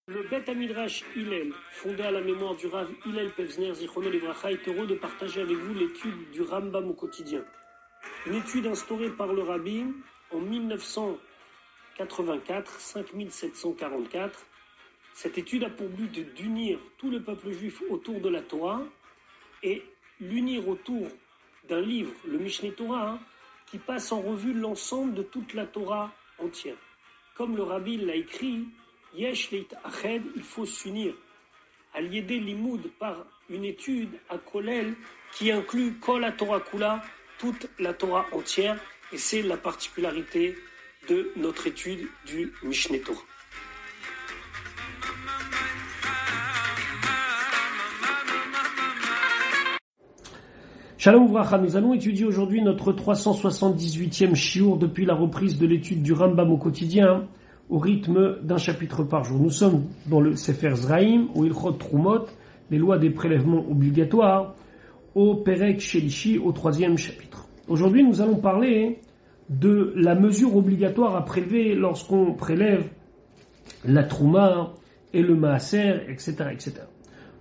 Le Bet Midrash Hillel, fondé à la mémoire du Rav Hillel Pevzner Zichrono Livracha, est heureux de partager avec vous l'étude du Rambam au quotidien. Une étude instaurée par le Rabbi en 1984, 5744. Cette étude a pour but d'unir tout le peuple juif autour de la Torah et l'unir autour d'un livre, le Mishneh Torah, qui passe en revue l'ensemble de toute la Torah entière. Comme le Rabbi l'a écrit, Yesh leit ached, il faut s'unir. Al-Yedé Limoud, par une étude à Kolel qui inclut Kol la Torah Kula, toute la Torah entière, et c'est la particularité de notre étude du Mishneh Torah. Shalom Vracha, nous allons étudier aujourd'hui notre 378e shiur depuis la reprise de l'étude du Rambam au quotidien, au rythme d'un chapitre par jour. Nous sommes dans le Sefer Zraim, ou Ilchot Trumot, les lois des prélèvements obligatoires, au Perek Shelishi, au 3e chapitre. Aujourd'hui, nous allons parler de la mesure obligatoire à prélever lorsqu'on prélève la Trouma et le Maaser, etc., etc.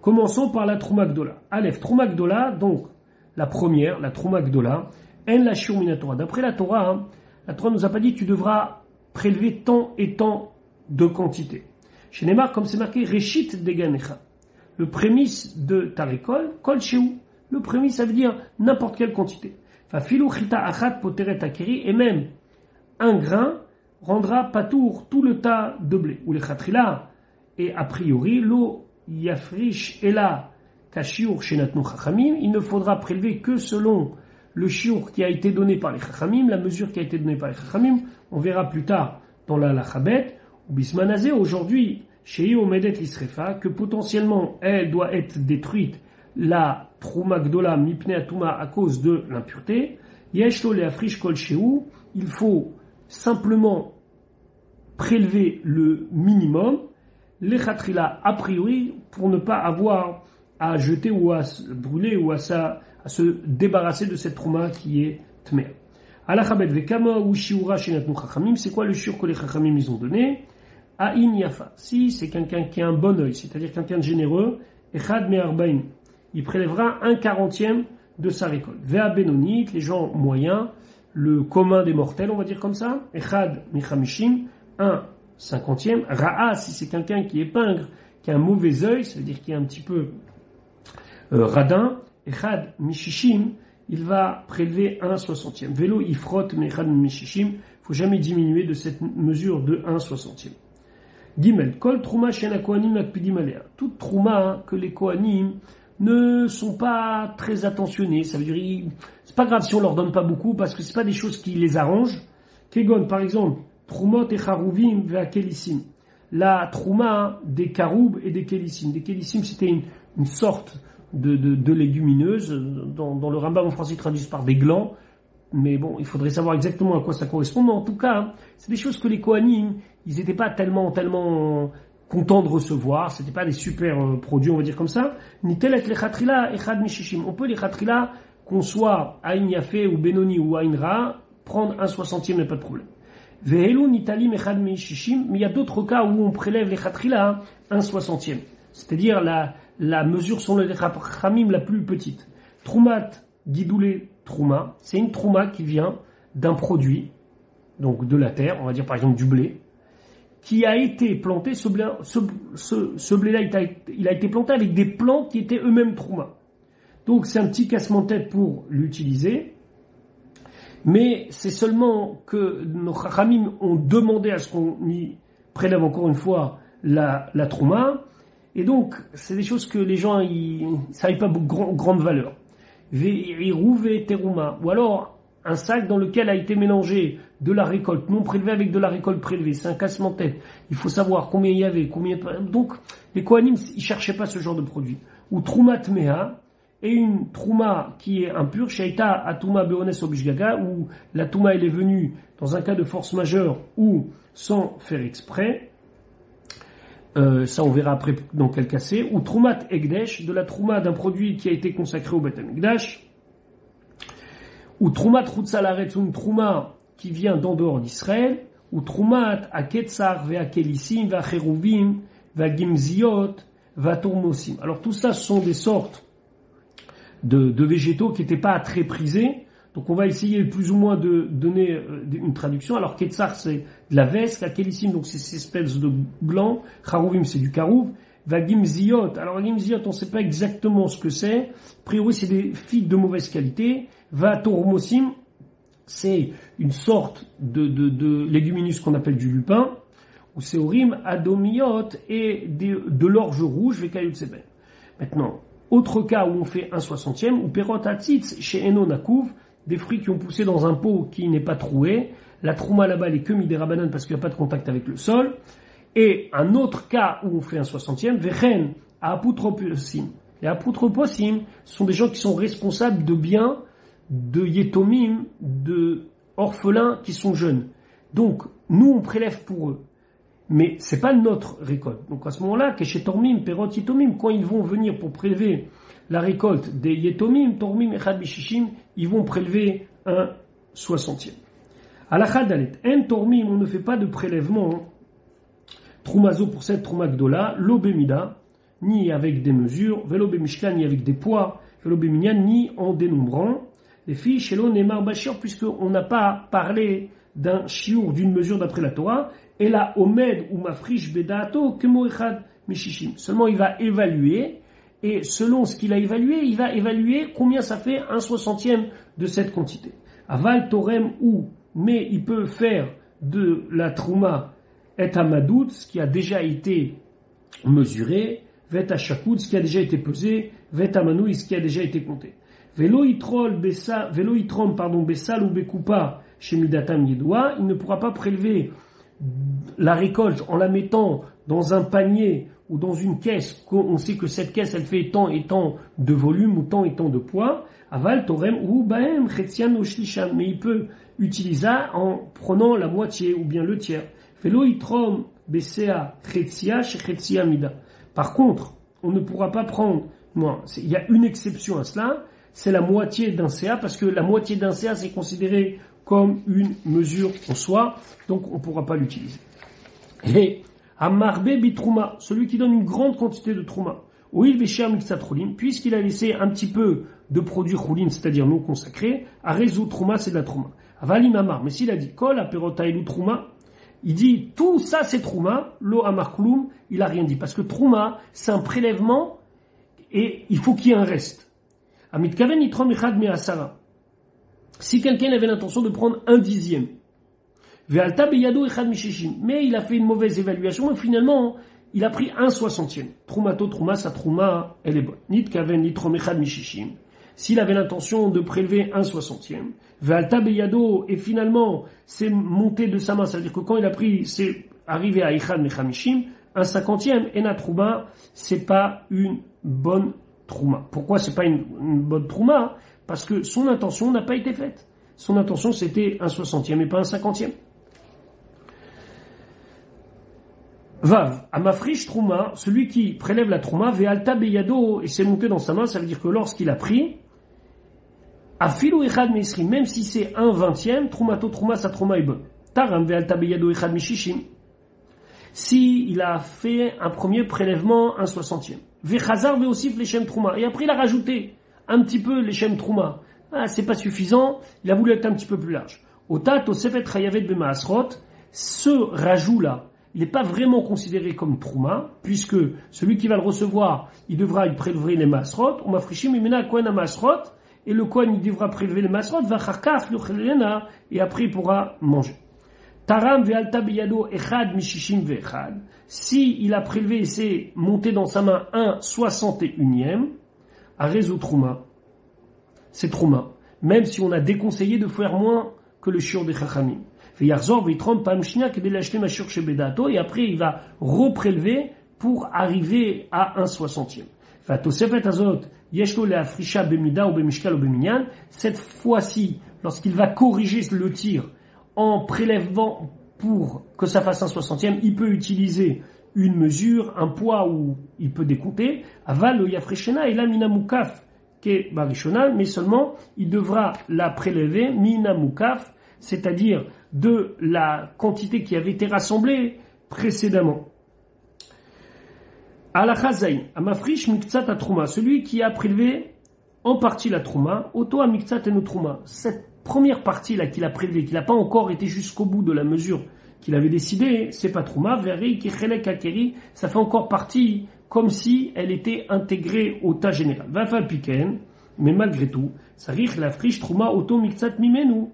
Commençons par la Trouma Gdola. Aleph, Trouma Gdola, donc la première, la Trouma Gdola, en la shiur min Torah. D'après la Torah, la Torah nous a pas dit tu devras prélever tant et tant de quantité. Chez Neymar, comme c'est marqué, Reshit Deganecha. Le prémisse de ta récolte, Kol Shehu. Le prémisse, ça veut dire n'importe quelle quantité. Fafilu Chita Achat Poteret Akeri, et même un grain rendra patour tout le tas de blé. Ou les Chatrila, et a priori, l'eau Yafrish Ela Kashiur Shenatnu Chachamim, il ne faudra prélever que selon le shiur qui a été donné par les Chachamim, la mesure qui a été donnée par les Chachamim. On verra plus tard dans la Lachabet, ou Bismanazé, aujourd'hui, chez Omedet Lisrefa, que potentiellement elle doit être détruite, la Trouma Gdola Mipnei Atuma, à cause de l'impureté. Yeshlo le Afrish Kol Shehu, il faut simplement prélever le minimum, les Chatrila a priori, pour ne pas avoir à jeter ou à brûler ou à se débarrasser de cette Trouma qui est Tmea. Alachabet vekama ou shiura shenatnu chachamim, c'est quoi le shiur que les chachamim ils ont donné? Aïn yafa, si c'est quelqu'un qui a un bon œil, c'est-à-dire quelqu'un de généreux, echad me'arbaim, il prélèvera 1/40 de sa récolte. Vea benonit, les gens moyens, le commun des mortels, on va dire comme ça, echad michamishim, 1/50. Ra'a, si c'est quelqu'un qui est pingre, qui a un mauvais œil, ça veut dire qu'il est un petit peu radin, echad mishishim, il va prélever 1/60. Vélo, il frotte, mais Echad Mishishim, il ne faut jamais diminuer de cette mesure de 1/60. Gimel, Kol Trouma Shena Kohanim Lakpidim Alea. Toute Trouma que les Kohanim ne sont pas très attentionnés, ça veut dire, c'est pas grave si on leur donne pas beaucoup, parce que c'est pas des choses qui les arrangent. Kegon, par exemple, Troumot et Charuvim Vea Kelissim. La Trouma des Karoub et des Kelissim. Des Kelissim, c'était une sorte de légumineuses. Dans le Rambam en français, ils traduisent par des glands. Mais bon, il faudrait savoir exactement à quoi ça correspond. Mais en tout cas, c'est des choses que les Kohanim, ils n'étaient pas tellement contents de recevoir. C'était pas des super produits, on va dire comme ça. Ni tel les chatrila echad mishishim. On peut les chatrila, qu'on soit aïn yafé ou benoni ou aïn ra, prendre 1/60, mais pas de problème. Vehelu nitalim echad mishishim. Mais il y a d'autres cas où on prélève les chatrila 1/60. C'est-à-dire la mesure sur le Chachamim la plus petite. Troumat Gidoulé Trouma, c'est une Trouma qui vient d'un produit, donc de la terre, on va dire par exemple du blé, qui a été planté, ce blé-là, il a été planté avec des plantes qui étaient eux-mêmes Trouma. Donc c'est un petit cassement-tête pour l'utiliser, mais c'est seulement que nos Chachamim ont demandé à ce qu'on y prélève encore une fois la Trouma. Et donc, c'est des choses que les gens, ça n'a pas grande valeur. Ve'irouve terouma. Ou alors, un sac dans lequel a été mélangé de la récolte non prélevée avec de la récolte prélevée. C'est un cassement-tête. Il faut savoir combien il y avait, donc, les Kohanim, ils cherchaient pas ce genre de produit. Ou trouma tmea, et une trouma qui est impure, shaita atuma beones obishgaga, où la touma, elle est venue dans un cas de force majeure ou sans faire exprès. Ça on verra après dans quel cas c'est, ou Troumat Egdesh, de la Trouma d'un produit qui a été consacré au Beth Amikdash, ou Troumat Chutzalaretz, une Trouma qui vient d'en dehors d'Israël, ou Troumat Aketzar Ve'Akelissim Ve'Acheruvim va gimziot, va tourmosim. Alors tout ça, ce sont des sortes de végétaux qui n'étaient pas très prisés. Donc on va essayer plus ou moins de donner une traduction. Alors Ketzar c'est de la vesque, la Kélissim donc c'est ces espèces de blanc, Charouvim c'est du carouve, va Gimziot. Alors Gimziot on ne sait pas exactement ce que c'est, a priori c'est des figues de mauvaise qualité, va Tormosim c'est une sorte de léguminus qu'on appelle du lupin, ou c'est Orim, Adomiot et de l'orge rouge, Vekayut Seben. Maintenant, autre cas où on fait un 60e, ou Perot Hatzitz chez Eno Nakouv, des fruits qui ont poussé dans un pot qui n'est pas troué. La trouma là-bas, elle est que midérabanan parce qu'il n'y a pas de contact avec le sol. Et un autre cas où on fait un 60e, vechen à aputroposim. Les aputroposim sont des gens qui sont responsables de biens, de yetomim, de orphelins qui sont jeunes. Donc, nous, on prélève pour eux. Mais c'est pas notre récolte. Donc, à ce moment-là, chez Tormim, Perot Yetomim, quand ils vont venir pour prélever la récolte des Yetomim, Tormim, Echad Bishishim, ils vont prélever un 60e. Alakha Dalet, en Tormim, on ne fait pas de prélèvement, Troumazo pour cette Trouma Gdola, l'Obemida, ni avec des mesures, Velobemishkan, ni avec des poids, Velobeminyan, ni en dénombrant. Les filles, chez l'on est Marbachir, puisqu'on n'a pas parlé d'un chiour, d'une mesure d'après la Torah, et la Omed ou Mafrish Bedato, Kemo Echad Mishishim. Seulement, il va évaluer, et selon ce qu'il a évalué, il va évaluer combien ça fait un 60e de cette quantité. Aval, Torem ou, mais il peut faire de la Trouma et Amadout, ce qui a déjà été mesuré, Vet Ashakoud, ce qui a déjà été pesé, Vet Amanoui, ce qui a déjà été compté. Velo Itrom, Bessal ou Bekoupa, chez Midatam Yedoua, il ne pourra pas prélever la récolte en la mettant dans un panier ou dans une caisse, on sait que cette caisse elle fait tant et tant de volume ou tant et tant de poids, aval torem ou baem chetzian ou shlishan, mais il peut utiliser en prenant la moitié ou bien le tiers. Velo itrom besea chetzia chez chetzia mida. Par contre, on ne pourra pas prendre, il y a une exception à cela, c'est la moitié d'un CA, parce que la moitié d'un CA c'est considéré comme une mesure en soi, donc on ne pourra pas l'utiliser. Et Amarbe bitrouma, celui qui donne une grande quantité de trouma, ou il véchia mixat roulin, puisqu'il a laissé un petit peu de produit roulin, c'est-à-dire non consacré, à résoudre trouma, c'est de la trouma. Avalim amar, mais s'il a dit kol aperota elu trouma, il dit tout ça c'est trouma, lo amar kulum, il a rien dit, parce que trouma c'est un prélèvement et il faut qu'il y ait un reste. Amitkaven itrom echad me asara. Si quelqu'un avait l'intention de prendre un dixième, Ve'alta beyado echad mishishim, mais il a fait une mauvaise évaluation et finalement il a pris un 60e. Troumato trouma, sa trouma, elle est bonne. Nit kaven nitrom echad mishishim. S'il avait l'intention de prélever un 60e, Ve'alta beyado, et finalement c'est monté de sa main, c'est-à-dire que quand il a pris, c'est arrivé à echad mechamishim, un 50e, ena trouma, c'est pas une bonne trouma. Pourquoi c'est pas une bonne trouma? Parce que son intention n'a pas été faite. Son intention c'était un 60e et pas un 50e. Vav, Amafrish Trouma, celui qui prélève la Trouma, Ve'alta Beyado, et c'est monté dans sa main, ça veut dire que lorsqu'il a pris, Afilu Echad Meisrim, même si c'est un 20e, Troumato Trouma, sa Trouma est bonne. Taram Ve'alta Beyado Echad Mishishim. Si il a fait un premier prélèvement, un 60e. Ve'chazar Ve'osif Leshem Trouma, et après il a rajouté un petit peu Leshem Trouma. Ah, c'est pas suffisant, il a voulu être un petit peu plus large. Otat, Osefet Chayavet Bemaasrot, ce rajout-là, il n'est pas vraiment considéré comme trouma, puisque celui qui va le recevoir, il devra y prélever les masrot, ou mafrishim imena kohen a masrot, et le kohen il devra prélever les masrot, va charkaf l'ochelena, et après il pourra manger. Taram ve'alta biyado echad mishishim ve'echad, si il a prélevé et c'est monté dans sa main un 61e, à réseau trouma, c'est trouma, même si on a déconseillé de faire moins que le shiur des chachamim. Et après il va reprélever pour arriver à un 60e. Cette fois-ci, lorsqu'il va corriger le tir en prélèvant pour que ça fasse un 60e, il peut utiliser une mesure, un poids où il peut décompter. Aval yafreshena et la minamukaf qui barishona, mais seulement il devra la prélever minamukaf, c'est-à-dire de la quantité qui avait été rassemblée précédemment. Alachazain, amafrish miktsat atrouma, celui qui a prélevé en partie la trouma, auto a miktsat et trouma. Cette première partie là qu'il a prélevée, qu'il n'a pas encore été jusqu'au bout de la mesure qu'il avait décidé, c'est pas trouma, veri kichelek akeri, ça fait encore partie comme si elle était intégrée au tas général. Vafal piken, mais malgré tout, sarich la friche trouma auto miktsat mimenu.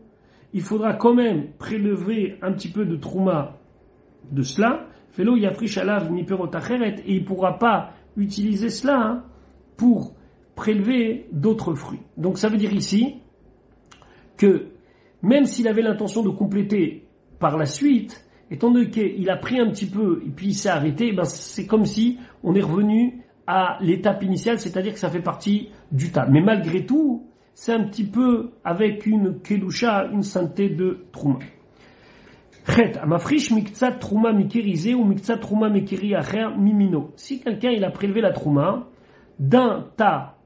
Il faudra quand même prélever un petit peu de trouma de cela. Felo yafrish alav niperot acheret, et il pourra pas utiliser cela pour prélever d'autres fruits. Donc ça veut dire ici que même s'il avait l'intention de compléter par la suite, étant donné qu'il a pris un petit peu et puis il s'est arrêté, ben c'est comme si on est revenu à l'étape initiale, c'est-à-dire que ça fait partie du tas. Mais malgré tout, c'est un petit peu avec une kedusha, une sainteté de trouma. Chet, amafrish miktsat trouma mikirisé ou miktsat trouma mikiri acher mimino. Si quelqu'un il a prélevé la trouma d'un tas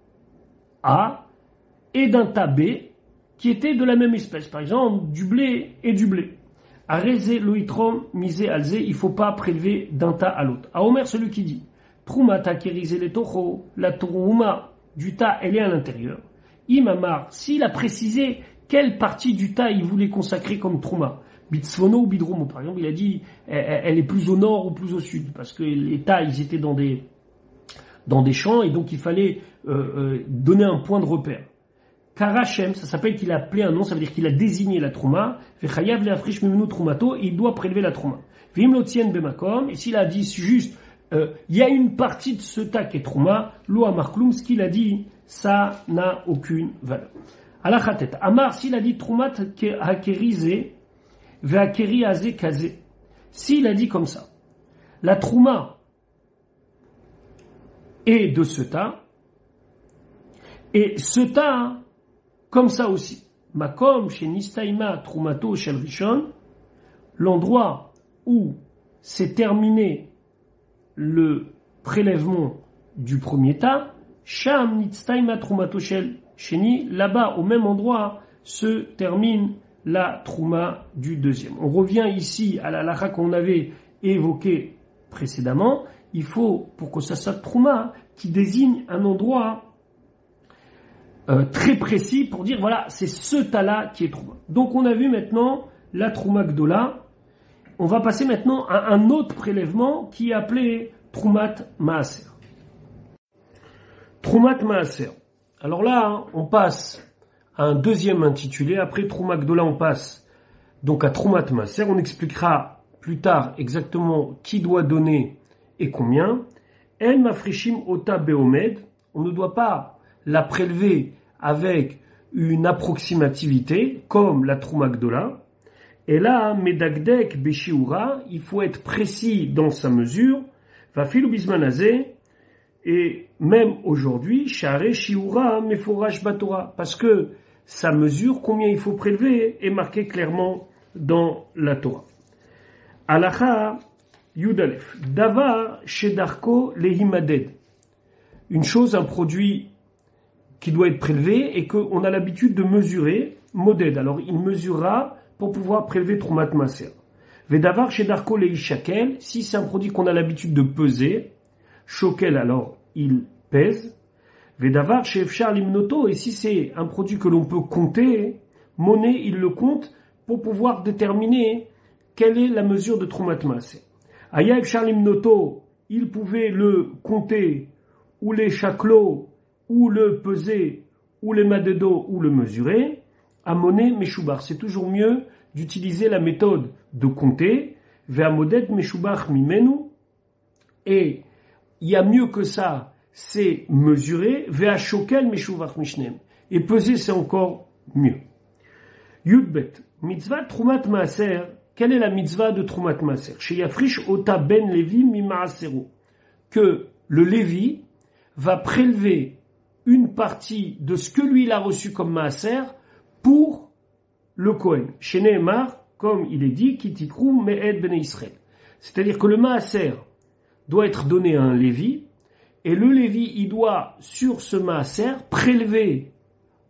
A et d'un tas B qui étaient de la même espèce, par exemple du blé et du blé. Arezé loitrom misé alzé, il faut pas prélever d'un tas à l'autre. À Omer, celui qui dit trouma takirisé les tocho, la trouma du tas elle est à l'intérieur. Imamar, s'il a précisé quelle partie du tas il voulait consacrer comme trouma, bitzvono ou bidromo, par exemple, il a dit elle est plus au nord ou plus au sud, parce que les tas ils étaient dans des champs et donc il fallait donner un point de repère. Karachem, ça s'appelle qu'il a appelé un nom, ça veut dire qu'il a désigné la trouma. Vechayav leafrish mimenu troumato, il doit prélever la trouma. Vim lotien bemakom, et s'il a dit juste, il y a une partie de ce tas qui est trouma, lo amarkloum, ce qu'il a dit, ça n'a aucune valeur. Alachatet, amar, s'il a dit troumat hakerizé, veakeri azé kazé. S'il a dit comme ça, la trouma est de ce tas, et ce tas, comme ça aussi. Makom chez Nistaima Trumato Shel Rishon, l'endroit où s'est terminé le prélèvement du premier tas, Sham Nistaima Trumato Shel Sheni, là-bas au même endroit se termine la Trouma du deuxième. On revient ici à la lacha qu'on avait évoquée précédemment. Il faut, pour que ça soit Trouma, qui désigne un endroit très précis pour dire voilà, c'est ce tas-là qui est Trouma. Donc on a vu maintenant la Trouma Gdola. On va passer maintenant à un autre prélèvement qui est appelé Troumat Maaser. Troumat Maaser. Alors là, on passe à un deuxième intitulé. Après Trouma Gdola, on passe donc à Troumat Maaser. On expliquera plus tard exactement qui doit donner et combien. El Mafrishim Ota Beomed. On ne doit pas la prélever avec une approximativité, comme la Trouma Gdola. Et là, Medagdek Beshiura, il faut être précis dans sa mesure. Vafilou Bismanazé, et même aujourd'hui, Share Shiura Meforach Batora, parce que sa mesure, combien il faut prélever, est marquée clairement dans la Torah. Alacha Yudalef, Davar Shedarko Lehimaded. Une chose, un produit qui doit être prélevé et qu'on a l'habitude de mesurer, moded. Alors il mesurera pour pouvoir prélever Troumat Maaser. Vedavar chez Darko Lei Shakel, si c'est un produit qu'on a l'habitude de peser, Shokel, alors il pèse. Vedavar chez Efchar Limnoto, et si c'est un produit que l'on peut compter, monnaie, il le compte pour pouvoir déterminer quelle est la mesure de Troumat Maaser. Aya Efchar Limnoto, il pouvait le compter, ou les chaklo, ou le peser, ou les madedo, ou le mesurer, à monnaie meshubar. C'est toujours mieux d'utiliser la méthode de compter, ve'amodet meshubar mimenu, et il y a mieux que ça, c'est mesurer, ve'ashokel meshubar mishnem. Et peser, c'est encore mieux. Yudbet, mitzvah Troumat Maaser, quelle est la mitzvah de Troumat Maaser? Chez Yafrish Ota ben Levi mimaasero, que le Lévi va prélever une partie de ce que lui il a reçu comme maaser pour le Kohen. Chez Nehemar, comme il est dit, Kitikru me'ed bnei Israël. C'est-à-dire que le maaser doit être donné à un Lévi, et le Lévi, il doit, sur ce maaser, prélever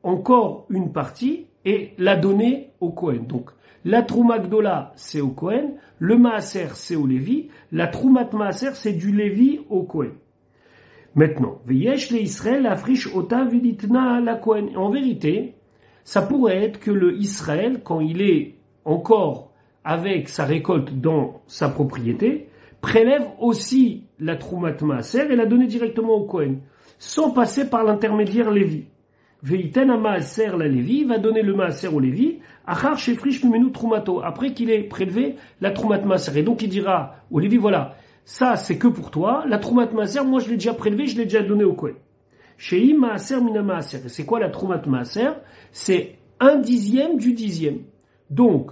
encore une partie et la donner au Kohen. Donc, la Trouma Gdola, c'est au Kohen, le maaser, c'est au Lévi, la Troumat Maaser, c'est du Lévi au Kohen. Maintenant, Veyesh le Israël afriche ota viditna la Kohen. En vérité, ça pourrait être que le Israël, quand il est encore avec sa récolte dans sa propriété, prélève aussi la Troumat Maaser et la donne directement au Kohen, sans passer par l'intermédiaire Lévi. Veiten a Maaser la Lévi, va donner le Maaser au Lévi, achar shefrish mimenu Troumato, après qu'il ait prélevé la Troumat Maaser. Et donc il dira au Lévi, voilà, ça c'est que pour toi, la Troumat Maaser, moi je l'ai déjà prélevé, je l'ai déjà donné au Kohen. Shei Maaser mina Maaser. C'est quoi la Troumat Maaser? C'est 1/10 du 10e. Donc,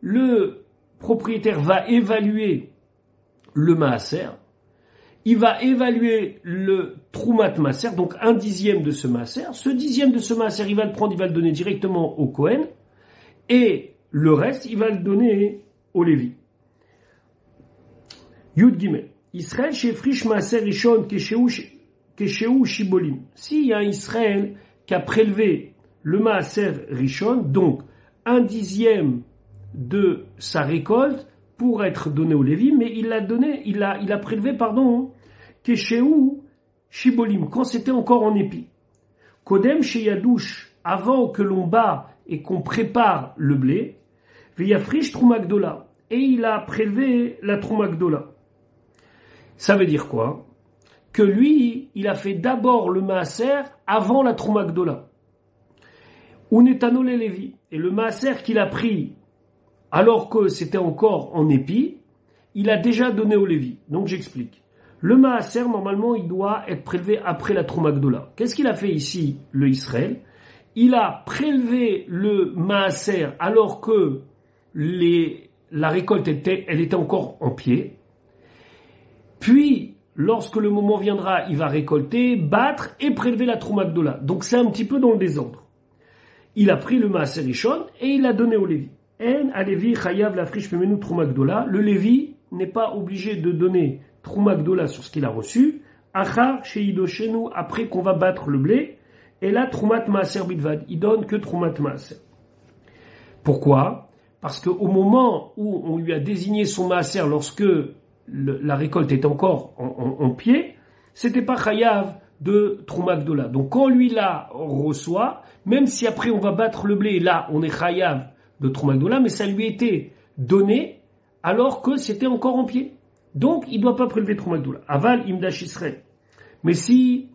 le propriétaire va évaluer le Maaser, il va évaluer le Troumat Maaser, donc 1/10 de ce Maaser. Ce 10e de ce Maaser, il va le prendre, il va le donner directement au Kohen, et le reste, il va le donner au Lévi. Yud Gimel. Israël shefrish Maaser Rishon Kesheu Shibolim. S'il y a un Israël qui a prélevé le Maaser Rishon, donc 1/10 de sa récolte pour être donné au Lévi, mais il a prélevé, Kesheu Shibolim, quand c'était encore en épi. Kodem Sheyadouche, avant que l'on bat et qu'on prépare le blé, Veyafrish Trouma Gdola, et il a prélevé la Trouma Gdola. Ça veut dire quoi? Que lui, il a fait d'abord le Maaser avant la Trouma Gdola. Unetano le Lévi, et le Maaser qu'il a pris alors que c'était encore en épi, il a déjà donné au Lévi. Donc j'explique. Le Maaser, normalement, il doit être prélevé après la Trouma Gdola. Qu'est-ce qu'il a fait ici, le Israël? Il a prélevé le Maaser alors que la récolte elle était encore en pied. Puis, lorsque le moment viendra, il va récolter, battre et prélever la Trouma Gdola. Donc c'est un petit peu dans le désordre. Il a pris le Maaser Rishon et il l'a donné au Lévi. En a Lévi chayav la friche memenu Trouma Gdola. Le Lévi n'est pas obligé de donner Trouma Gdola sur ce qu'il a reçu. Achar sheidoshenu, après qu'on va battre le blé. Et là, Troumat Maaser Bidvad. Il donne que Troumat Maaser. Pourquoi? Parce qu'au moment où on lui a désigné son Maaser, lorsque la récolte est encore en pied, c'était pas chayav de Trouma Gdola. Donc quand lui la reçoit, même si après on va battre le blé, là on est chayav de Trouma Gdola, mais ça lui était donné alors que c'était encore en pied. Donc il ne doit pas prélever Trouma Gdola. Aval imdash Israël. Mais si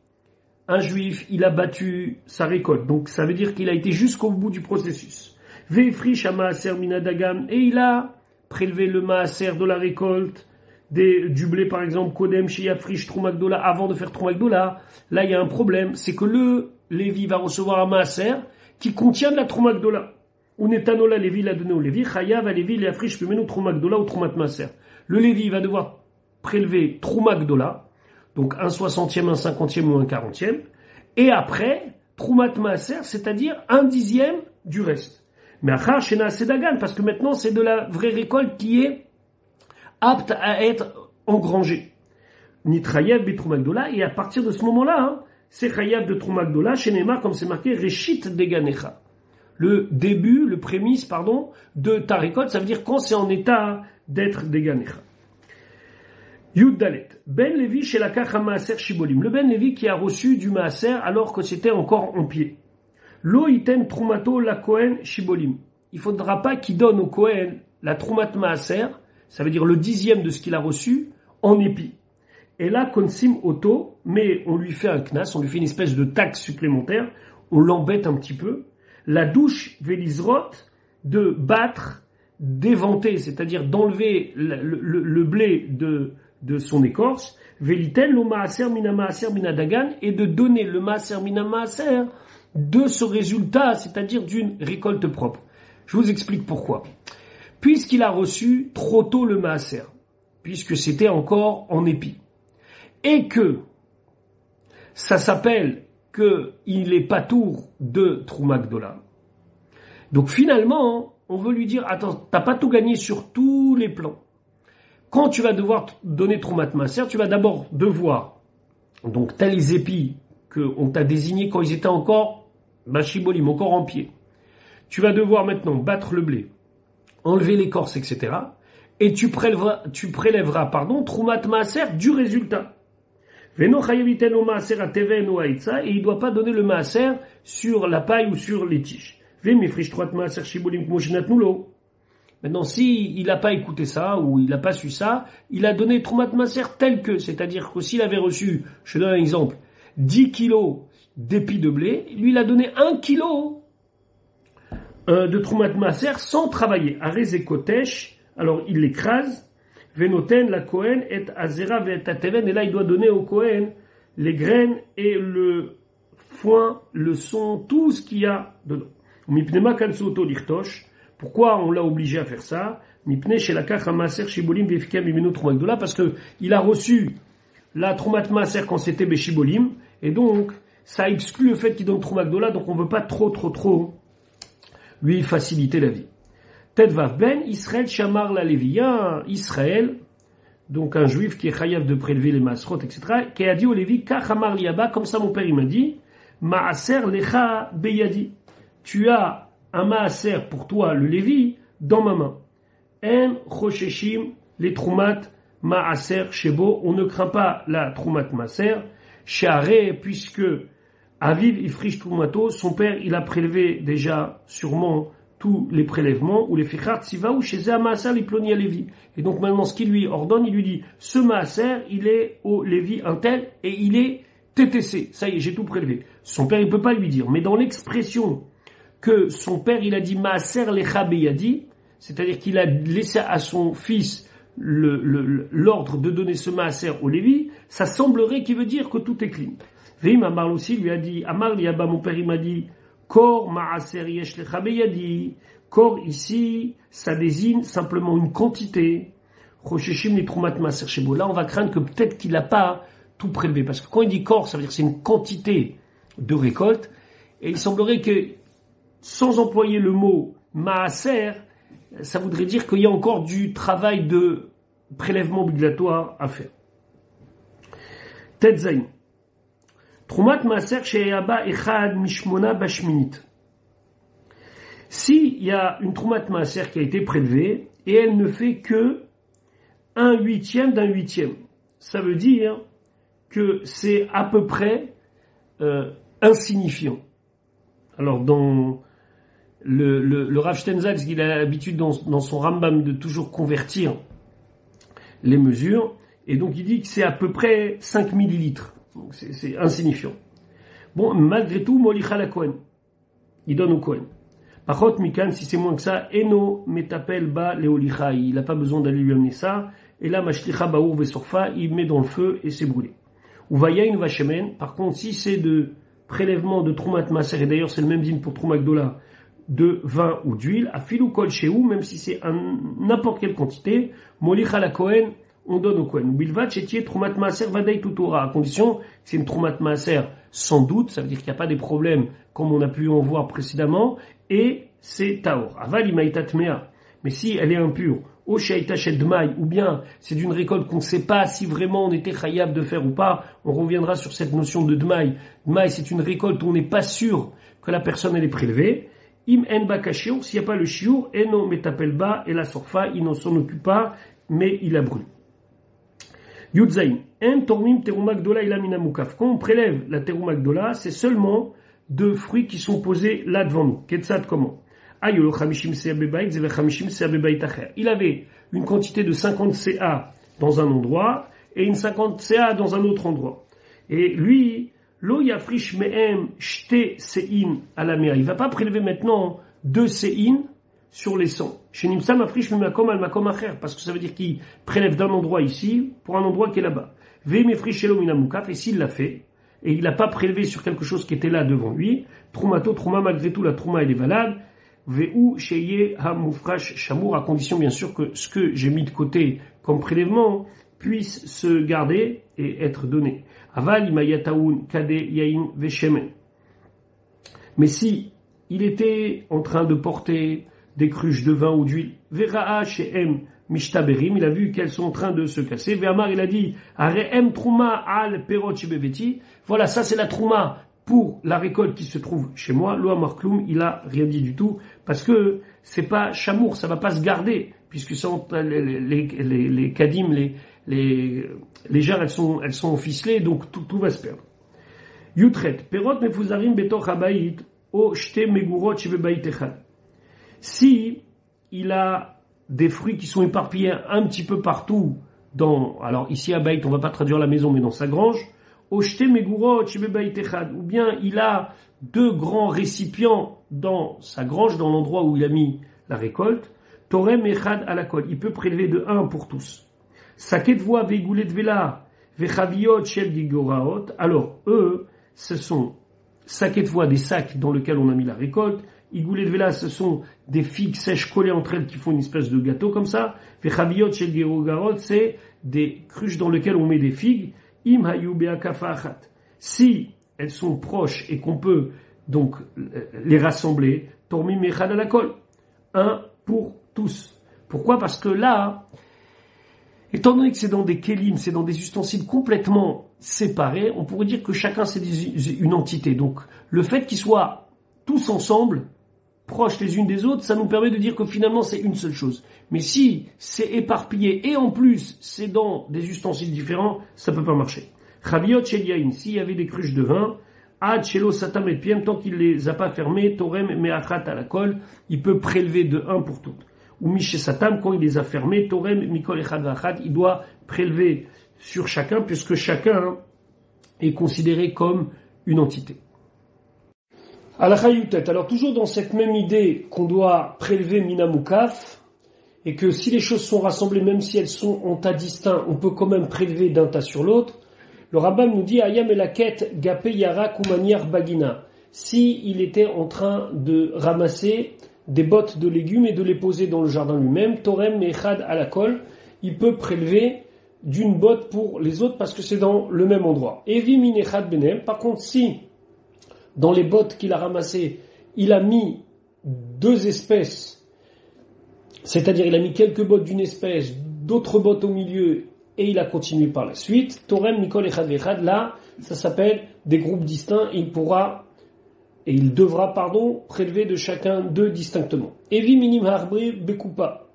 un juif, il a battu sa récolte, donc ça veut dire qu'il a été jusqu'au bout du processus. Ve'efrish ha-maaser minadagam, et il a prélevé le maaser de la récolte, du blé par exemple, kodem sheyafrish Trouma Gdola, avant de faire Trouma Gdola. Là il y a un problème, c'est que le Lévi va recevoir un maaser qui contient de la Trouma Gdola. Unetanola Lévi l'a donné au Lévi, chayav a Lévi l'afriche pumenu Trouma Gdola ou Troumat Maaser. Le Lévi va devoir prélever Trouma Gdola, donc 1/60, 1/50 ou 1/40, et après Troumat Maaser, c'est-à-dire 1/10 du reste. Mais achar shena sedagan, parce que maintenant c'est de la vraie récolte qui est apte à être engrangée. Nitrayev bi Trouma Gdola, et à partir de ce moment-là, c'est chayav de Trouma Gdola, chez Neymar, comme c'est marqué, Reshit Deganecha. Le début, le prémisse, de ta récolte, ça veut dire quand c'est en état d'être Deganecha. Yud Dalet. Ben Lévi chez la Kacha Maaser Shibolim. Le Ben Lévi qui a reçu du Maaser alors que c'était encore en pied. Lo iten Troumato la Kohen Shibolim. Il faudra pas qu'il donne au Kohen la Troumat Maaser, ça veut dire le 10e de ce qu'il a reçu, en épi. Et là, Konsim Oto, mais on lui fait un knas, on lui fait une espèce de taxe supplémentaire, on l'embête un petit peu. La douche Vélizrot, de battre, d'éventer, c'est-à-dire d'enlever le blé de son écorce, Véliten lo maaser mina maaser mina dagan, et de donner le maaser mina maaser de ce résultat, c'est-à-dire d'une récolte propre. Je vous explique pourquoi. Puisqu'il a reçu trop tôt le maaser, puisque c'était encore en épi, et que ça s'appelle qu'il est patour de Trouma Gdola. Donc finalement, on veut lui dire, attends, t'as pas tout gagné sur tous les plans. Quand tu vas devoir donner Troumat Maaser, tu vas d'abord devoir, donc t'as les épis qu'on t'a désignés quand ils étaient encore, Shibolim, encore en pied. Tu vas devoir maintenant battre le blé, enlever l'écorce, etc. Et tu prélèveras, Troumat Maaser du résultat. Veno chayeviten o maaser ateven ou aitza, et il doit pas donner le maaser sur la paille ou sur les tiges. Vemifrish troat maaser shibolim kmo shenatnulo. Maintenant, si il n'a pas écouté ça, ou il n'a pas su ça, il a donné Troumat Maaser tel que, c'est-à-dire que s'il avait reçu, je donne un exemple, 10 kilos d'épis de blé, lui il a donné 1 kilo de Troumat Maaser sans travailler. Arez kotesh, alors il l'écrase, Venoten, la Kohen, et Azera, et Ateven, et là il doit donner au Kohen les graines et le foin, le son, tout ce qu'il y a dedans. Mipnema kansuto lirtosh. Pourquoi on l'a obligé à faire ça? Parce que il a reçu la Troumat Maaser quand c'était Beshibolim, et donc ça exclut le fait qu'il donne Troumat Gdola, donc on ne veut pas trop lui faciliter la vie. Tedvav ben Israël Shamar la Lévi, Israël, donc un juif qui est chayav de prélever les masrot, etc., qui a dit au Lévi, Kachamar liaba, comme ça mon père il m'a dit, Maaser lecha beyadi, tu as un maaser pour toi, le Lévi, dans ma main. En chosheshim, les troumat maaser shebo, on ne craint pas la troumat maaser, share, puisque Aviv ifrish troumato, son père, il a prélevé déjà sûrement tous les prélèvements, ou les fichar tziva, ou chez maaser les ploni à Lévi. Et donc maintenant, ce qu'il lui ordonne, il lui dit, ce maaser, il est au Lévi un tel, et il est TTC. Ça y est, j'ai tout prélevé. Son père, il peut pas lui dire. Mais dans l'expression que son père, il a dit Maaser lecha beyadi, c'est-à-dire qu'il a laissé à son fils l'ordre de donner ce Maaser au Lévi, ça semblerait qu'il veut dire que tout est clean. Veim Amar aussi lui a dit, Amar liaba, mon père il m'a dit, Kor Maaser yesh lecha beyadi, Kor ici, ça désigne simplement une quantité. Rosheshim li troumat Maaser shebo. Là, on va craindre que peut-être qu'il n'a pas tout prélevé, parce que quand il dit Kor, ça veut dire que c'est une quantité de récolte, et il semblerait que sans employer le mot maaser, ça voudrait dire qu'il y a encore du travail de prélèvement obligatoire à faire. Tetzain. Troumat maaser she'aba echad mishmona bashminit. Si il y a une troumat maaser qui a été prélevée et elle ne fait que 1/8 d'un 8e, ça veut dire que c'est à peu près insignifiant. Alors dans le Rav Stenzalz, il a l'habitude dans son Rambam de toujours convertir les mesures, et donc il dit que c'est à peu près 5 millilitres. Donc c'est insignifiant. Bon, malgré tout, Molicha la Kohen. Il donne au Kohen. Par contre, Mikan, si c'est moins que ça, Eno metapel ba leolicha, il n'a pas besoin d'aller lui amener ça, et là, Mashlicha baour vesorfa, il met dans le feu et c'est brûlé. Ou vayain vachemen, par contre, si c'est de prélèvement de Troumat Maaser, et d'ailleurs c'est le même dîme pour Troumat Gdola, de vin ou d'huile, à filou kol shehu, même si c'est n'importe quelle quantité, Molicha la Kohen, on donne au Kohen. Bilvat chetier Troumat Maaser vadei tutora, à condition que c'est une Troumat Maaser sans doute, ça veut dire qu'il n'y a pas des problèmes comme on a pu en voir précédemment, et c'est taor. Aval imaitat mea, mais si elle est impure, ou bien c'est d'une récolte qu'on ne sait pas si vraiment on était chayav de faire ou pas, on reviendra sur cette notion de dmaï. Dmaï, c'est une récolte où on n'est pas sûr que la personne elle est prélevée. Im en baka shiur, s'il n'y a pas le shiur, eno metapel ba, et la sorfa, il ne s'en occupe pas, mais il a brûlé. Yudzaïn, en tormim teruma gdola ila minamukaf. Quand on prélève la teruma gdola, c'est seulement deux fruits qui sont posés là devant nous. Ketsat comment? Il avait une quantité de 50 CA dans un endroit et une 50 CA dans un autre endroit. Et lui, lo yafrish me'em shte sein à la mer. Il va pas prélever maintenant 2 sein sur les 100. Shenimsa mafrish mimakom al makom acher, parce que ça veut dire qu'il prélève d'un endroit ici pour un endroit qui est là-bas. Ve mefrish elo minamukaf, et s'il l'a fait, et il n'a pas prélevé sur quelque chose qui était là devant lui, troumato, trouma, malgré tout la trouma elle est valable, Ve'u sheye ha-mufrash shamour, à condition bien sûr que ce que j'ai mis de côté comme prélèvement puisse se garder et être donné. Aval imayataoun kade yain veshemen. Mais si il était en train de porter des cruches de vin ou d'huile, ve'ra'a she'em mishtaberim, il a vu qu'elles sont en train de se casser. Ve'amar, il a dit, are'em trouma al perot shebeveti. Voilà, ça c'est la trouma pour la récolte qui se trouve chez moi. Lo amar kloum, il a rien dit du tout, parce que c'est pas chamour, ça va pas se garder, puisque sont les kadim, les jarres elles sont ficelées, donc tout va se perdre. Yutret, perot mefuzarim betoch habayit o shte megurot shebebayit echad. Si il a des fruits qui sont éparpillés un petit peu partout alors ici à Bayit, on va pas traduire la maison, mais dans sa grange, o shte megurot shebebayit echad, ou bien il a 2 grands récipients dans sa grange, dans l'endroit où il a mis la récolte, torem echad alakol, il peut prélever de 1 pour tous. Saket voa veigoulet vela vechaviot shel gigoraot, alors eux, ce sont saket voa, des sacs dans lesquels on a mis la récolte, igoulet vela, ce sont des figues sèches collées entre elles qui font une espèce de gâteau comme ça, vechaviot shel gigoraot, c'est des cruches dans lesquelles on met des figues, im hayu beakafa achat. Si elles sont proches et qu'on peut donc les rassembler, tormim echad alakol, 1 pour tous. Pourquoi? Parce que là, étant donné que c'est dans des kélim, c'est dans des ustensiles complètement séparés, on pourrait dire que chacun c'est une entité. Donc le fait qu'ils soient tous ensemble, proches les unes des autres, ça nous permet de dire que finalement c'est une seule chose. Mais si c'est éparpillé et en plus c'est dans des ustensiles différents, ça peut pas marcher. Chaviot shel yain, s'il y avait des cruches de vin, ad shelo satam et piem, tant qu'il les a pas fermées, torem me'achat alakol, il peut prélever de 1 pour toutes. Ou miché satam, quand il les a fermés, torem mikol echad vachad, il doit prélever sur chacun, puisque chacun est considéré comme une entité. Alachayutet, alors toujours dans cette même idée qu'on doit prélever minamukaf, et que si les choses sont rassemblées, même si elles sont en tas distincts, on peut quand même prélever d'un tas sur l'autre. Le Rambam nous dit ayam elaket gape yarak ou maniar bagina. Si il était en train de ramasser des bottes de légumes et de les poser dans le jardin lui-même, torem mechad alakol, il peut prélever d'une botte pour les autres parce que c'est dans le même endroit. Evi minechad benem. Par contre, si dans les bottes qu'il a ramassées, il a mis 2 espèces, c'est-à-dire il a mis quelques bottes d'une espèce, d'autres bottes au milieu, et il a continué par la suite, torem mikol echad vechad, là, ça s'appelle des groupes distincts, et il devra, prélever de chacun d'eux distinctement. Evi minim harbri bekupa.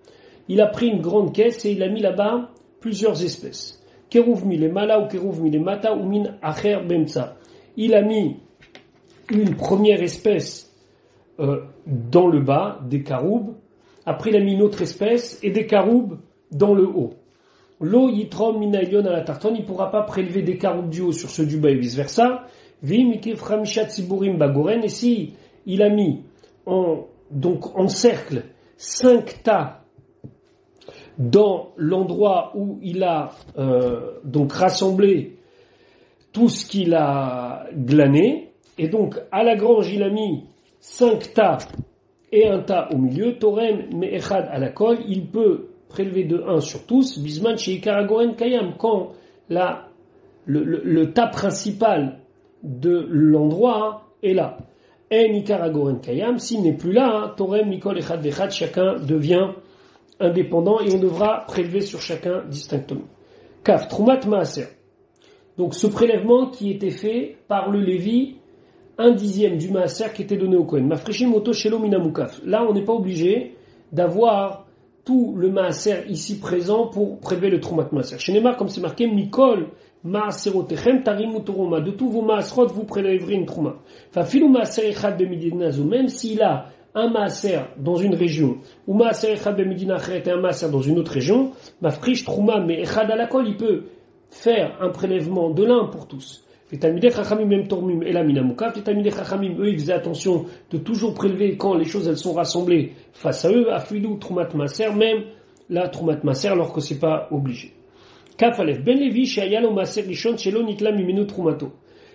Il a pris une grande caisse et il a mis là-bas plusieurs espèces. Keruv milemala ou keruv milemata ou min acher bemtsa. Il a mis une première espèce dans le bas, des caroubes. Après, il a mis une autre espèce et des caroubes dans le haut. Lo yitrom minayon à la tartonne, il ne pourra pas prélever des caroubes du haut sur ceux du bas et vice versa. Et si il a mis en cercle 5 tas dans l'endroit où il a rassemblé tout ce qu'il a glané, et donc à la grange il a mis 5 tas et un tas au milieu, torem me'echad alakol, il peut prélever de 1 sur tous, bisman sheikar agoren kayam, quand le tas principal de l'endroit est là. En ikar agoren kayam, s'il n'est plus là, torem mikol echad vechad, chacun devient indépendant et on devra prélever sur chacun distinctement. Kaf, trumat maaser. Donc ce prélèvement qui était fait par le Lévi, 1/10 du maaser qui était donné au Kohen. Mafreshim moto shelo minamukaf. Là, on n'est pas obligé d'avoir tout le maaser ici présent pour prélever le trumat maaser. Chez Neymar, comme c'est marqué, mikol maaserotechem tarimu toroma. De tous vos maaserot, vous prélèverez une trouma. Fa filou maaser echad bemidinazo, même s'il a un maaser dans une région, ou maaser echad bemidina acheret et un maaser dans une autre région, mafrish trouma me echad alakol, il peut faire un prélèvement de l'un pour tous. Les Talmidei Chachamim même tormim et la minamukaf. Les Talmidei Chachamim, eux, ils faisaient attention de toujours prélever quand les choses elles sont rassemblées face à eux, afilou trumat maaser, même la trumat maaser, alors que c'est pas obligé. Kaf alef ben Levi sheyalo maaser rishon shelo nitla mimenu trumato.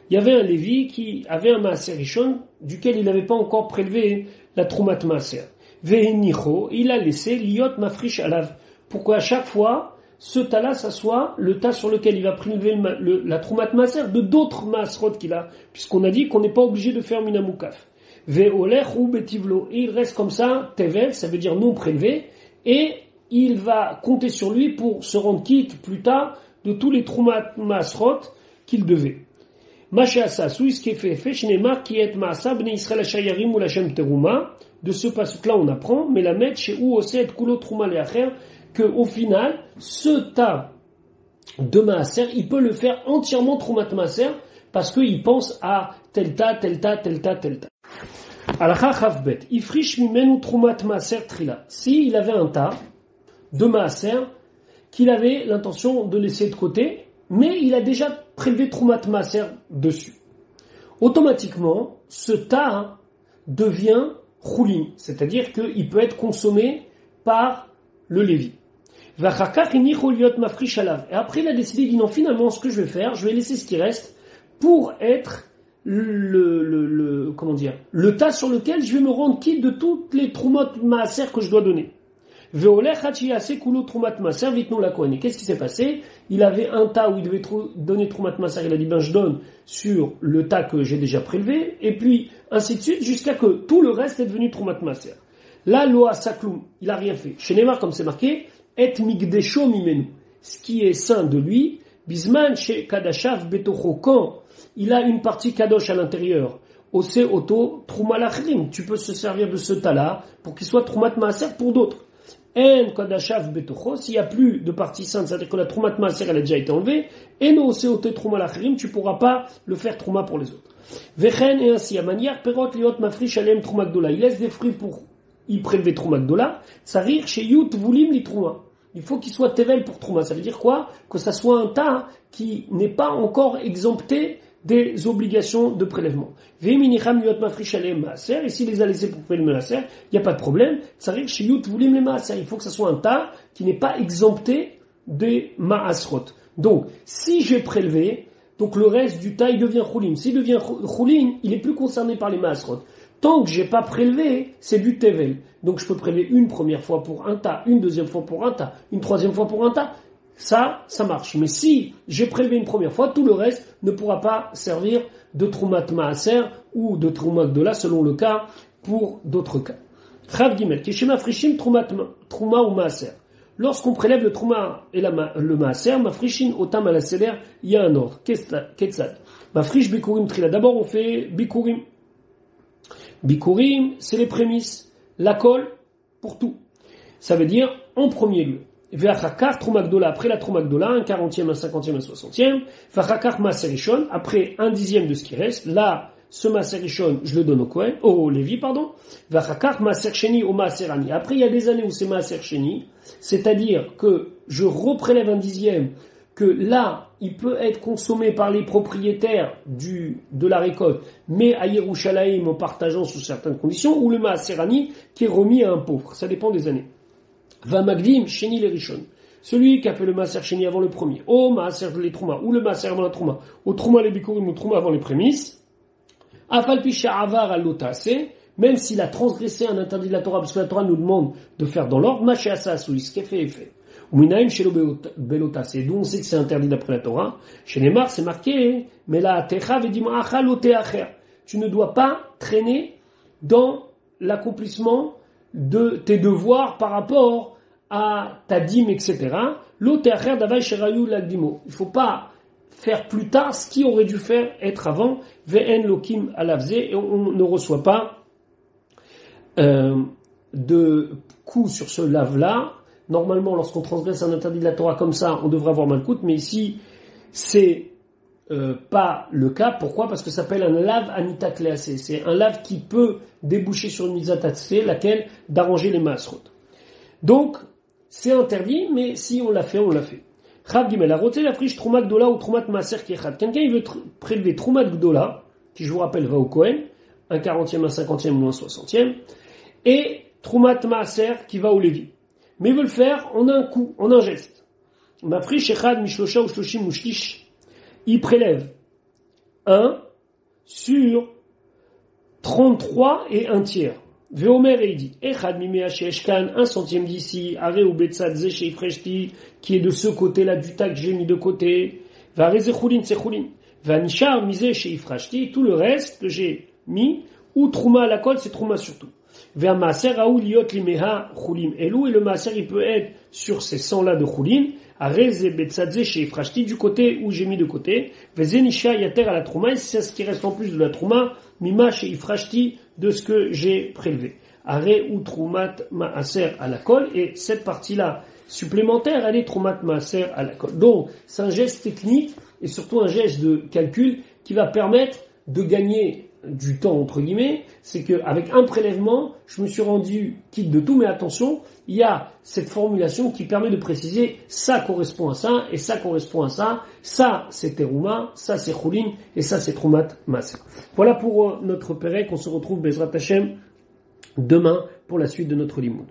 Il y avait un Lévi qui avait un maaser rishon duquel il n'avait pas encore prélevé la trumat maaser. Vehenicho, il a laissé liot mafrish alav. Pourquoi à chaque fois ce tas-là, ça soit le tas sur lequel il va prélever la troumat maaser de d'autres maaserot qu'il a, puisqu'on a dit qu'on n'est pas obligé de faire minamukaf. Ve'olech ou betivlo, et il reste comme ça, tevel, ça veut dire non prélevé, et il va compter sur lui pour se rendre quitte plus tard de tous les troumat maaserot qu'il devait. Mashéasa, sous ce qui est fait, Shinemar, qui est maasa, bnei Israël shayarim ou la shem teruma, de ce passage-là on apprend, mais la met chez ou osed kulo trouma leacher, que au final, ce tas de maaser, il peut le faire entièrement Troumat Maaser parce qu'il pense à tel tas, tel tas, tel tas, tel tas. Alacha Chavbet, Ifrish mimenu Troumat Maaser Trila. S'il avait un tas de maaser qu'il avait l'intention de laisser de côté, mais il a déjà prélevé Troumat Maaser dessus. Automatiquement, ce tas devient choulin, c'est-à-dire qu'il peut être consommé par le Lévi. Et après, il a décidé, il dit non, finalement, ce que je vais faire, je vais laisser ce qui reste pour être le tas sur lequel je vais me rendre quitte de toutes les Troumot Maaser que je dois donner. Qu'est-ce qui s'est passé? Il avait un tas où il devait donner Troumat Maaser, il a dit ben je donne sur le tas que j'ai déjà prélevé, et puis ainsi de suite jusqu'à que tout le reste est devenu Troumat Maaser. Là, Loa Sakloum, il a rien fait. Chez Neymar, comme c'est marqué, Et Migdesho Mimenu, ce qui est saint de lui, Bisman chez Kadashav Betocho, quand il a une partie Kadosh à l'intérieur, Ose Oto Trouma Lachrim, tu peux se servir de ce tas-là pour qu'il soit Troumat Maaser pour d'autres. En Kadashav Betocho, s'il n'y a plus de partie sainte, c'est-à-dire que la Troumat Maaser elle a déjà été enlevée, et no Ose Oto Trouma Lachrim, tu pourras pas le faire Trouma pour les autres. Vechen et ainsi, à manière, Perot Liot Mafrish Alem Trouma Gdola, il laisse des fruits pour y prélever Trouma Gdola, ça rire chez Yut Voulim li Trouma. Il faut qu'il soit Tevel pour Trouma. Ça veut dire quoi? Que ça soit un tas qui n'est pas encore exempté des obligations de prélèvement. Et s'il les a laissés pour faire le maaser, il n'y a pas de problème. Ça veut dire chez Yut Voulim les maaser. Il faut que ça soit un tas qui n'est pas exempté des maasrot. Donc, si j'ai prélevé, donc le reste du tas, il devient choulin. S'il devient choulin, il est plus concerné par les maasrot. Tant que j'ai pas prélevé, c'est du tevel. Donc je peux prélever une première fois pour un tas, une deuxième fois pour un tas, une troisième fois pour un tas. Ça marche. Mais si j'ai prélevé une première fois, tout le reste ne pourra pas servir de Troumat Maaser ou de Troumat Gdola selon le cas pour d'autres cas. Chav Gimel, Keshema Frishim Trouma ou Maaser. Lorsqu'on prélève le Trouma et le Maaser, Mafrishin Otam à la Seder, il y a un ordre. Ketzad. Mafrish Bikurim Trila. D'abord on fait Bikurim. Bikurim, c'est les prémices. La colle, pour tout. Ça veut dire, en premier lieu. Ve'achakar, Trouma Gdola, après la Trouma Gdola, un 40e, un 50e, un 60e. Ve'achakar, Maaser Rishon, après un 10e de ce qui reste. Là, ce Maaser Rishon, je le donne au Lévi, pardon. Ve'achakar, Maaser Sheni, au Maaser Ani. Après, il y a des années où c'est Maaser Sheni. C'est-à-dire que je reprélève un 10e, que là, il peut être consommé par les propriétaires de la récolte, mais à Yerushalayim en partageant sous certaines conditions, ou le Maaser Ani qui est remis à un pauvre. Ça dépend des années. Va Magdim, Sheni les Rishon. Celui qui a fait le Maaser Sheni avant le premier, au Maaser les Trouma, ou le Maaser avant la Trouma, au Trouma les Bikurim, ou Trouma avant les prémices, Afalpi Sha'avar al-Lotase, même s'il a transgressé un interdit de la Torah, parce que la Torah nous demande de faire dans l'ordre, Maché Asas, ou ce qui est fait est fait. Ou Minaim Shelo Belotase, d'où on sait que c'est interdit d'après la Torah. Chez Neymar, c'est marqué, mais là, Techa Vedima Achalote Acher. Tu ne dois pas traîner dans l'accomplissement de tes devoirs par rapport à ta dîme, etc. Lote Acher Davai Sherayu Lagdimo. Il ne faut pas faire plus tard ce qui aurait dû faire être avant. Ve'en Lokim Alavze, et on ne reçoit pas de coups sur ce lave-là. Normalement, lorsqu'on transgresse un interdit de la Torah comme ça, on devrait avoir malkout, mais ici, c'est pas le cas. Pourquoi? Parce que ça s'appelle un lave anita kleasé. C'est un lave qui peut déboucher sur une mitzvah, laquelle d'arranger les maasrot. Donc, c'est interdit, mais si on l'a fait, on l'a fait. Chav Gimel, roté la friche Troumat Gdola ou Troumat Maaser Kechad. Quelqu'un, il veut prélever Troumat Gdola, qui je vous rappelle va au Kohen, un 40e, un 50e ou un 60e, et Troumat Maaser qui va au Lévi. Mais il veut le faire en un coup, en un geste. Mafrish Echad Mishlosha ou Shloshim ou Shlish. Il prélève 1 sur 33 et 1 tiers. Veomer et il dit Echad Mimea Sheshkan, 1 centième d'ici, Are ou Betsad Zeshe Freshti, qui est de ce côté-là du tas que j'ai mis de côté. Va Rezechulin Sechulin. Va Nishar Mise chez Ifrashti, tout le reste que j'ai mis, ou Trouma à la colle, c'est Trouma surtout. Vers Maaser Raoul Liot Limeha Chulim Elou, et le Maaser il peut être sur ces 100 là de Chulim, à Reze Betsadze chez Ifrashti, du côté où j'ai mis de côté, Vezenisha Yater à la Trouma, et c'est ce qui reste en plus de la Trouma, Mima chez Ifrashti, de ce que j'ai prélevé. Are ou Troumat Maaser à la colle, et cette partie-là supplémentaire, elle est Troumat Maaser à la colle. Donc, c'est un geste technique et surtout un geste de calcul qui va permettre de gagner du temps, entre guillemets. C'est qu'avec un prélèvement, je me suis rendu quitte de tout, mais attention, il y a cette formulation qui permet de préciser ça correspond à ça, et ça correspond à ça, ça c'est Terouma, ça c'est Choulin, et ça c'est Troumat Maaser. Voilà pour notre Pérec, on se retrouve Bezrat Hashem demain pour la suite de notre limoud.